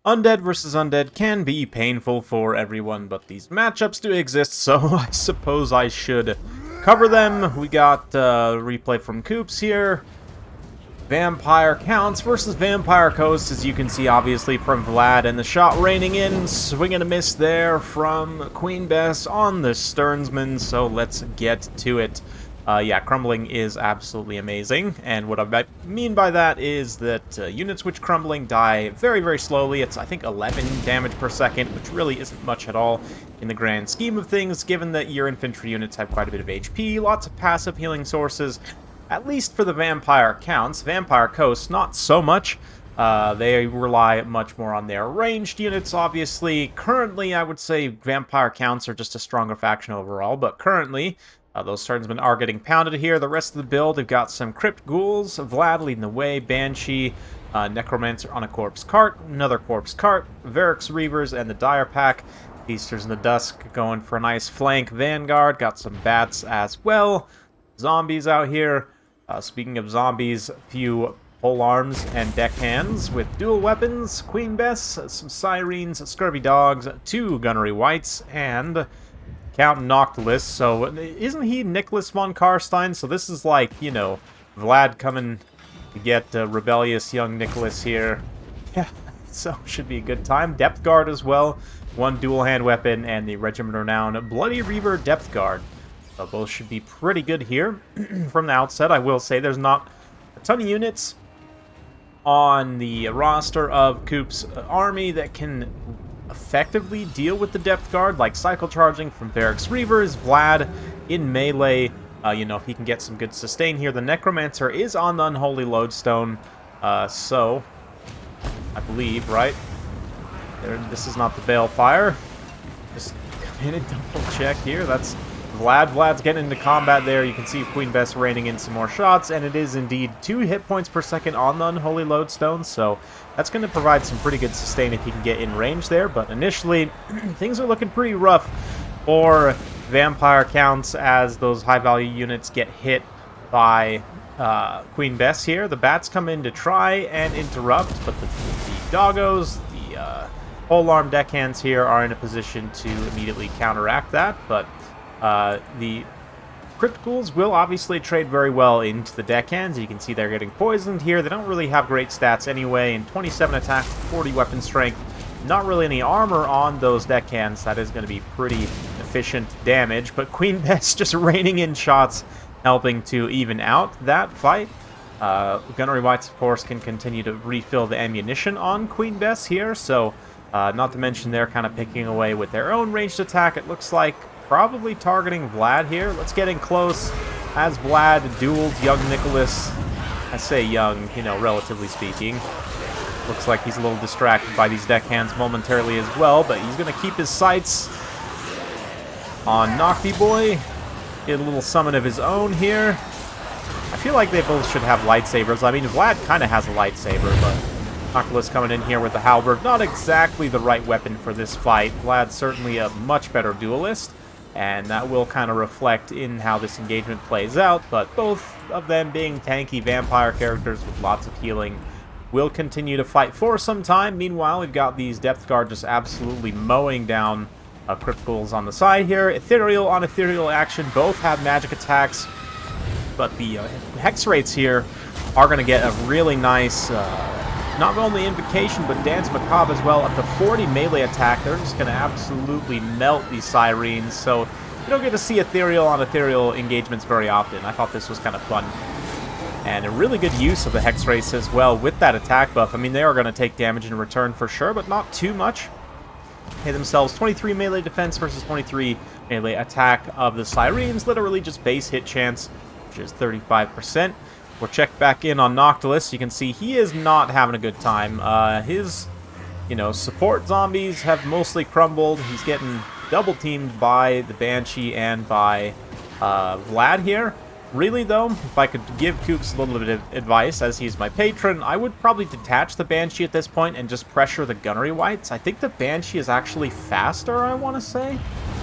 Undead versus undead can be painful for everyone, but these matchups do exist, so I suppose I should cover them. We got replay from Coops here. Vampire Counts versus Vampire Coast, as you can see obviously from Vlad, and the shot raining in, swing and a miss there from Queen Bess on the Stearnsman, so let's get to it. Yeah, crumbling is absolutely amazing, and what I mean by that is that units which crumbling die very, very slowly. It's, I think, 11 damage per second, which really isn't much at all in the grand scheme of things, given that your infantry units have quite a bit of HP, lots of passive healing sources, at least for the Vampire Counts. Vampire Coast, not so much. They rely much more on their ranged units, obviously. Currently, I would say Vampire Counts are just a stronger faction overall, but currently those Swordsmen are getting pounded here. The rest of the build, they've got some Crypt Ghouls, Vlad leading the way, Banshee, Necromancer on a Corpse Cart, another Corpse Cart, Varix Reavers, and the Dire Pack. Feasters in the Dusk going for a nice flank Vanguard. Got some Bats as well. Zombies out here. Speaking of zombies, a few pole arms and deckhands with dual weapons. Queen Bess, some Sirens, Scurvy Dogs, 2 Gunnery Whites, and Count Noctilus. So isn't he Nicholas von Karstein? So this is like, you know, Vlad coming to get rebellious young Nicholas here. Yeah, so should be a good time. Depth Guard as well. 1 dual hand weapon and the Regiment Renowned Bloody Reaver Depth Guard. So both should be pretty good here. From the outset, I will say there's not a ton of units on the roster of Coop's army that can effectively deal with the Depth Guard, like Cycle Charging from Varix Reavers, Vlad in melee. You know, he can get some good sustain here. The Necromancer is on the Unholy Lodestone, so I believe, right? This is not the Balefire. Just come in and double check here. That's Vlad. Vlad's getting into combat there. You can see Queen Bess raining in some more shots, and it is indeed 2 hit points per second on the Unholy Lodestone, so that's going to provide some pretty good sustain if he can get in range there. But initially, things are looking pretty rough for Vampire Counts as those high-value units get hit by Queen Bess here. The Bats come in to try and interrupt, but the Doggos, the polearm deckhands here are in a position to immediately counteract that, but the Crypt Ghouls will obviously trade very well into the deckhands. You can see they're getting poisoned here. They don't really have great stats anyway, and 27 attack, 40 weapon strength. Not really any armor on those deckhands. That is going to be pretty efficient damage, but Queen Bess just raining in shots, helping to even out that fight. Gunnery Whites, of course, can continue to refill the ammunition on Queen Bess here, so not to mention they're kind of picking away with their own ranged attack. It looks like probably targeting Vlad here. Let's get in close as Vlad duels young Nicholas. I say young, you know, relatively speaking. Looks like he's a little distracted by these deckhands momentarily as well, but he's going to keep his sights on Nocty Boy. Get a little summon of his own here. I feel like they both should have lightsabers. I mean, Vlad kind of has a lightsaber, but Noctilus coming in here with the halberd. Not exactly the right weapon for this fight. Vlad's certainly a much better duelist, and that will kind of reflect in how this engagement plays out, but both of them being tanky vampire characters with lots of healing will continue to fight for some time. Meanwhile, we've got these Depth Guard just absolutely mowing down Crypt Ghouls on the side here. Ethereal on Ethereal action, both have magic attacks, but the Hex rates here are going to get a really nice, not only Invocation, but Dance Macabre as well. Up to 40 melee attack. They're just going to absolutely melt these Sirens, so you don't get to see Ethereal on Ethereal engagements very often. I thought this was kind of fun. And a really good use of the Hex race as well with that attack buff. I mean, they are going to take damage in return for sure, but not too much. Hit themselves 23 melee defense versus 23 melee attack of the Sirens. Literally just base hit chance, which is 35%. We'll check back in on Noctilus. You can see he is not having a good time. His, you know, support zombies have mostly crumbled. He's getting double teamed by the Banshee and by Vlad here. Really, though, if I could give Kooks a little bit of advice, as he's my patron, I would probably detach the Banshee at this point and just pressure the Gunnery Whites. I think the Banshee is actually faster, I want to say.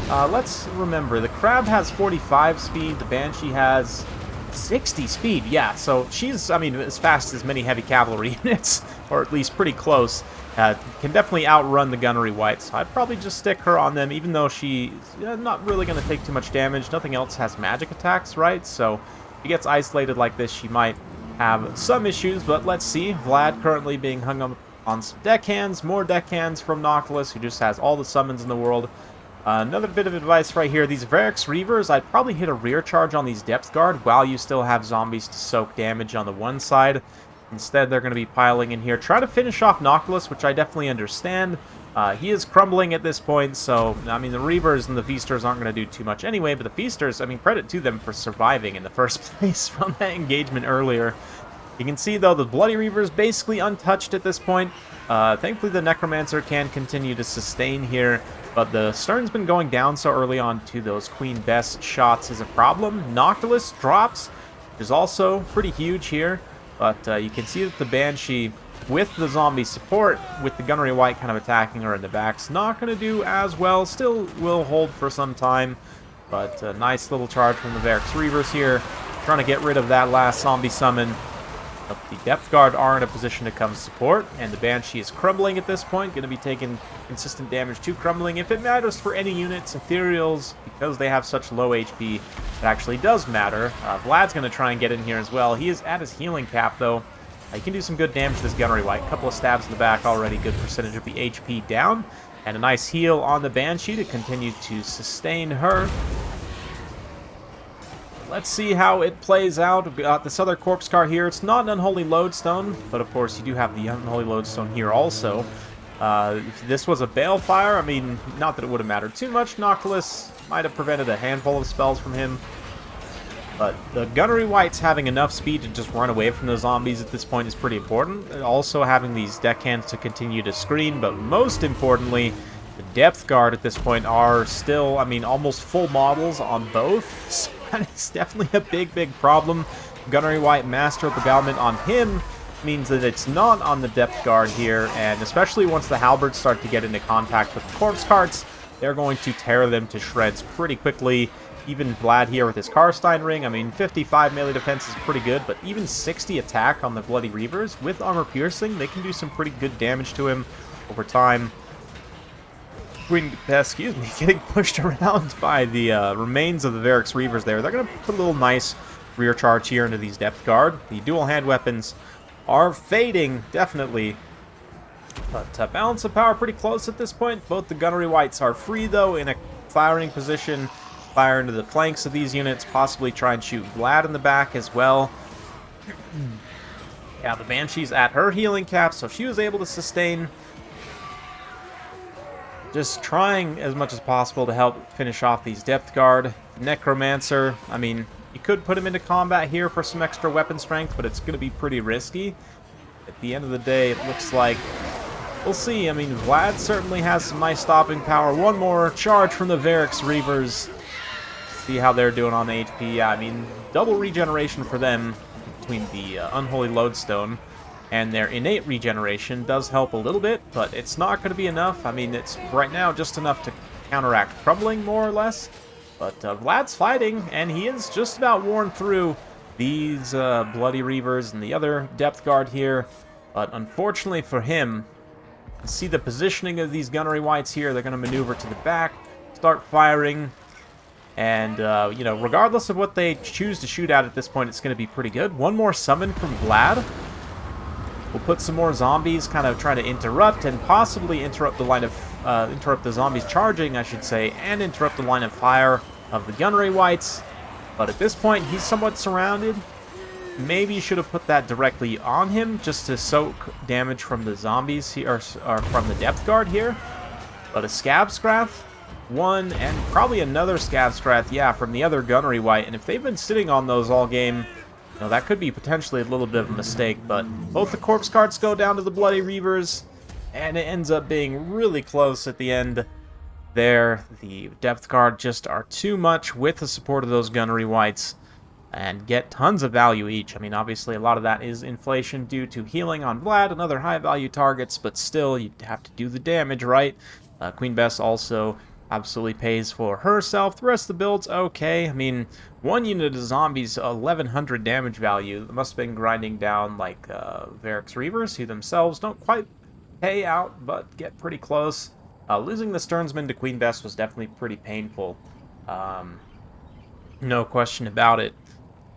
Let's remember, the Crab has 45 speed, the Banshee has 60 speed, yeah, so she's, I mean, as fast as many heavy cavalry units, or at least pretty close. Can definitely outrun the gunnery whites, so I'd probably just stick her on them, even though she's not really going to take too much damage. Nothing else has magic attacks, right? So if she gets isolated like this, she might have some issues, but let's see. Vlad currently being hung on some deckhands, more deckhands from Noctilus, who just has all the summons in the world. Another bit of advice right here, these Varix Reavers, I'd probably hit a rear charge on these Depth Guard while you still have zombies to soak damage on the one side. Instead, they're going to be piling in here. Try to finish off Noctilus, which I definitely understand. He is crumbling at this point, so, I mean, the Reavers and the Feasters aren't going to do too much anyway, but the Feasters, I mean, credit to them for surviving in the first place from that engagement earlier. You can see, though, the Bloody Reaver is basically untouched at this point. Thankfully, the Necromancer can continue to sustain here, but the Stern's been going down so early on to those Queen Bess shots is a problem. Noctilus drops, which is also pretty huge here, but you can see that the Banshee, with the zombie support, with the Gunnery White kind of attacking her in the back, is not going to do as well. Still will hold for some time, but a nice little charge from the Varix Reavers here, trying to get rid of that last zombie summon. But the Depth Guard are in a position to come support, and the Banshee is crumbling at this point, going to be taking consistent damage to crumbling. If it matters for any units, Ethereals, because they have such low HP, it actually does matter. Vlad's going to try and get in here as well. He is at his healing cap, though. He can do some good damage to this Gunnery White. A couple of stabs in the back already, good percentage of the HP down, and a nice heal on the Banshee to continue to sustain her. Let's see how it plays out. We've got this other corpse card here. It's not an Unholy Lodestone, but of course you do have the Unholy Lodestone here also. If this was a Balefire, I mean, not that it would have mattered too much. Noctilus might have prevented a handful of spells from him. But the Gunnery Whites having enough speed to just run away from the zombies at this point is pretty important. Also having these deckhands to continue to screen, but most importantly, the Depth Guard at this point are still, I mean, almost full models on both. So that is definitely a big problem. Gunnery White Master of Beguilement on him means that it's not on the Depth Guard here, and especially once the Halberds start to get into contact with the corpse carts, they're going to tear them to shreds pretty quickly. Even Vlad here with his Karstein Ring, I mean, 55 melee defense is pretty good, but even 60 attack on the Bloody Reavers with armor piercing, they can do some pretty good damage to him over time. Queen Bess, excuse me, getting pushed around by the remains of the Varix Reavers there. They're going to put a little nice rear charge here into these Depth Guard. The dual hand weapons are fading, definitely. But balance of power pretty close at this point. Both the Gunnery Whites are free, though, in a firing position. Fire into the flanks of these units, possibly try and shoot Vlad in the back as well. Yeah, the Banshee's at her healing cap, so she was able to sustain. Just trying as much as possible to help finish off these Depth Guard. Necromancer, I mean, you could put him into combat here for some extra weapon strength, but it's going to be pretty risky. At the end of the day, it looks like we'll see. I mean, Vlad certainly has some nice stopping power. One more charge from the Varix Reavers. See how they're doing on the HP. Yeah, I mean, double regeneration for them between the Unholy Lodestone and their innate regeneration does help a little bit, but it's not going to be enough. I mean, it's right now just enough to counteract crumbling, more or less. But Vlad's fighting, and he is just about worn through these Bloody Reavers and the other Depth Guard here. But unfortunately for him, see the positioning of these Gunnery Whites here. They're going to maneuver to the back, start firing. And, you know, regardless of what they choose to shoot at this point, it's going to be pretty good. One more summon from Vlad. We'll put some more zombies, kind of trying to interrupt and possibly interrupt the line of, interrupt the zombies charging, I should say, and interrupt the line of fire of the Gunnery Whites. But at this point, he's somewhat surrounded. Maybe you should have put that directly on him just to soak damage from the zombies here, or from the Depth Guard here. But a Scab Scrath, one, and probably another Scab Scrath, yeah, from the other Gunnery White. And if they've been sitting on those all game, you know, that could be potentially a little bit of a mistake. But both the corpse carts go down to the Bloody Reavers, and it ends up being really close at the end there. The Depth Guard just are too much with the support of those Gunnery Whites, and get tons of value each. I mean, obviously a lot of that is inflation due to healing on Vlad and other high value targets, but still, you have to do the damage, right? Queen Bess also absolutely pays for herself. The rest of the build's okay. I mean, one unit of zombies, 1100 damage value. Must have been grinding down like Varric's Reavers, who themselves don't quite pay out, but get pretty close. Losing the Sternsman to Queen Bess was definitely pretty painful. Um, no question about it.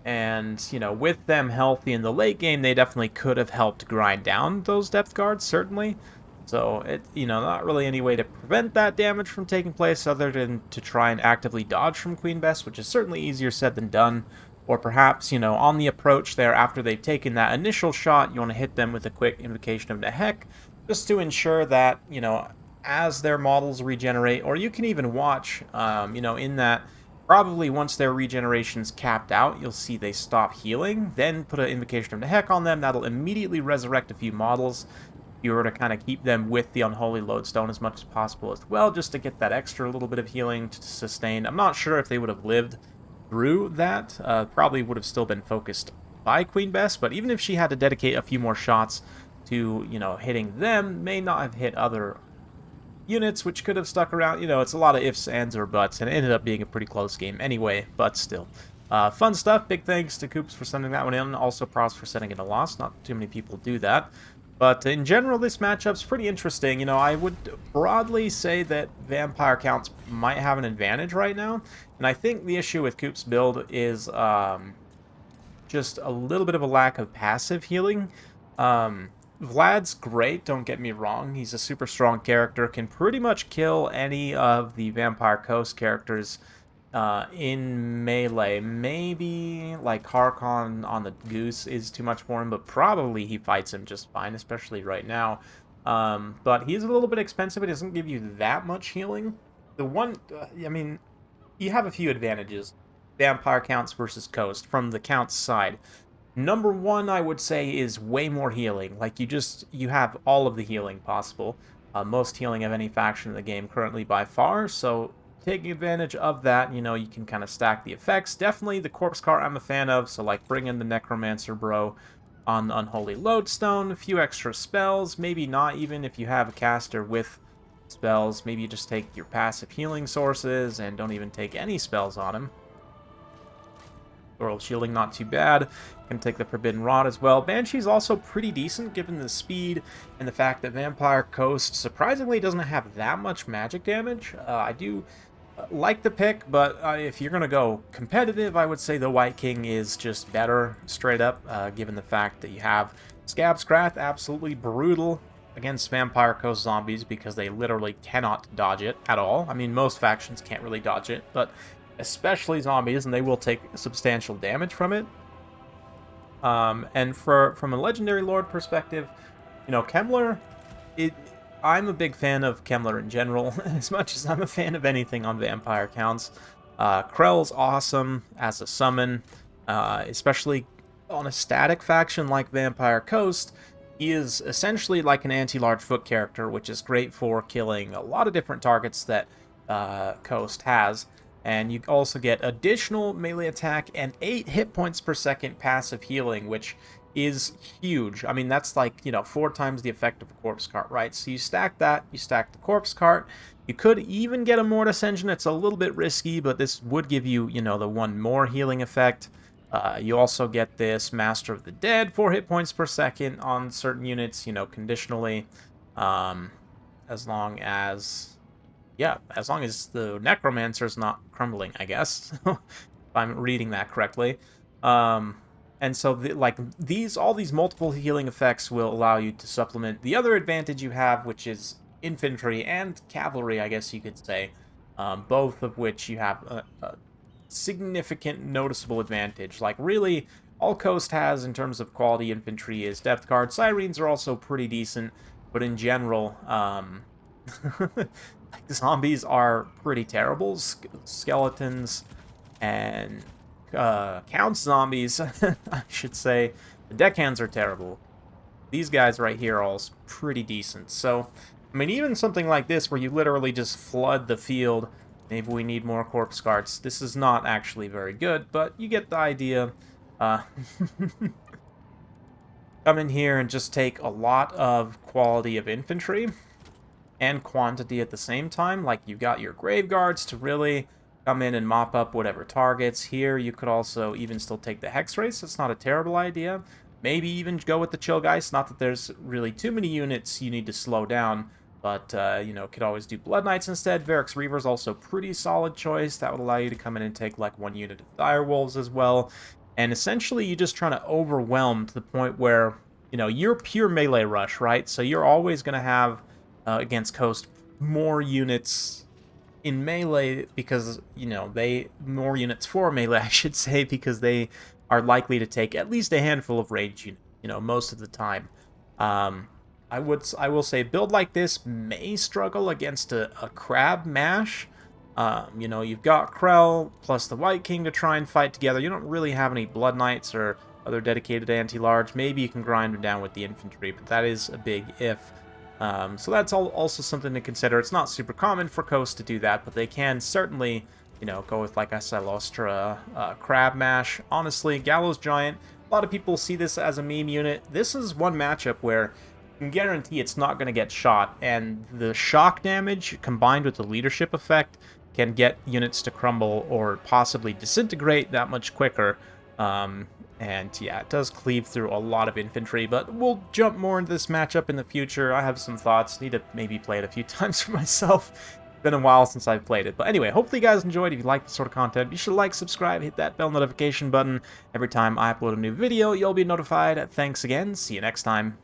And, you know, with them healthy in the late game, they definitely could have helped grind down those depth guards, certainly. So, not really any way to prevent that damage from taking place other than to try and actively dodge from Queen Bess, which is certainly easier said than done. Or perhaps, on the approach there, after they've taken that initial shot, you want to hit them with a quick Invocation of the Heck, just to ensure that, as their models regenerate, or you can even watch, in that probably once their regeneration's capped out, you'll see they stop healing, then put an Invocation of the Heck on them. That'll immediately resurrect a few models. You were to kind of keep them with the Unholy Lodestone as much as possible as well, just to get that extra little bit of healing to sustain. I'm not sure if they would have lived through that. Probably would have still been focused by Queen Bess, but even if she had to dedicate a few more shots to, hitting them, may not have hit other units, which could have stuck around. It's a lot of ifs, ands, or buts, and it ended up being a pretty close game anyway, but still. Fun stuff. Big thanks to Coops for sending that one in. Also, props for sending it a loss. Not too many people do that. But in general, this matchup's pretty interesting. I would broadly say that vampire counts might have an advantage right now. And I think the issue with Coop's build is just a little bit of a lack of passive healing. Vlad's great, don't get me wrong. He's a super strong character, can pretty much kill any of the Vampire Coast characters in melee. Maybe like Harkon on the Goose is too much for him, but probably he fights him just fine, especially right now. But he's a little bit expensive. It doesn't give you that much healing. You have a few advantages. Vampire counts versus Coast from the counts side. Number one, I would say, is way more healing. Like, you have all of the healing possible. Most healing of any faction in the game currently by far, so taking advantage of that, you can kind of stack the effects. Definitely the Corpse Cart I'm a fan of, so like bring in the Necromancer Bro on the Unholy Lodestone, a few extra spells, maybe not even if you have a caster with spells, maybe you just take your passive healing sources and don't even take any spells on him. World Shielding, not too bad. Can take the Forbidden Rod as well. Banshee's also pretty decent given the speed and the fact that Vampire Coast surprisingly doesn't have that much magic damage. I do like the pick, but if you're going to go competitive, I would say the White King is just better straight up, given the fact that you have Scab Scrath, absolutely brutal against Vampire Coast zombies because they literally cannot dodge it at all. I mean, most factions can't really dodge it, but especially zombies, and they will take substantial damage from it. And from a Legendary Lord perspective, Kemmler, I'm a big fan of Kemmler in general, as much as I'm a fan of anything on Vampire counts. Krell's awesome as a summon, especially on a static faction like Vampire Coast. He is essentially like an anti-large foot character, which is great for killing a lot of different targets that Coast has. And you also get additional melee attack and 8 hit points per second passive healing, which is huge. I mean, that's like, 4 times the effect of a Corpse Cart, right? So you stack that, you stack the Corpse Cart. You could even get a Mortis Engine. It's a little bit risky, but this would give you, the one more healing effect. You also get this Master of the Dead, 4 hit points per second on certain units, conditionally, as long as the Necromancer's not crumbling, I guess, if I'm reading that correctly. And so, all these multiple healing effects will allow you to supplement the other advantage you have, which is infantry and cavalry, I guess you could say, both of which you have a significant, noticeable advantage. Like, really, all Coast has in terms of quality infantry is depth guard. Sirens are also pretty decent, but in general, zombies are pretty terrible. Skeletons and Count zombies, I should say. The deckhands are terrible. These guys right here are all pretty decent. So, I mean, even something like this where you literally just flood the field, maybe we need more Corpse Carts. This is not actually very good, but you get the idea. Come in here and just take a lot of quality of infantry. and quantity at the same time. Like, you've got your Grave Guards to really come in and mop up whatever targets. Here, you could also even still take the Hex Race. It's not a terrible idea. Maybe even go with the Chill Geist. Not that there's really too many units you need to slow down, but, you know, could always do Blood Knights instead. Varix Reaver's also pretty solid choice. That would allow you to come in and take, like, 1 unit of Dire Wolves as well. And essentially, you're just trying to overwhelm to the point where, you know, you're pure melee rush, right? So you're always going to have, against Coast, more units in melee because, you know, more units for melee, I should say, because they are likely to take at least a handful of rage units, you know, most of the time. I will say build like this may struggle against a crab mash. You know, you've got Krell plus the White King to try and fight together. You don't really have any Blood Knights or other dedicated anti-large. Maybe you can grind them down with the infantry, but that is a big if. So that's also something to consider. It's not super common for Coast to do that, but they can certainly, you know, go with, like I said, Lostra, Crab Mash. Honestly, Gallows Giant, a lot of people see this as a meme unit. This is one matchup where you can guarantee it's not going to get shot, and the shock damage combined with the leadership effect can get units to crumble or possibly disintegrate that much quicker. And yeah, it does cleave through a lot of infantry, but we'll jump more into this matchup in the future. I have some thoughts. Need to maybe play it a few times for myself. Been a while since I've played it. But anyway, hopefully you guys enjoyed. If you like this sort of content, be sure to like, subscribe, hit that bell notification button. Every time I upload a new video, you'll be notified. Thanks again. See you next time.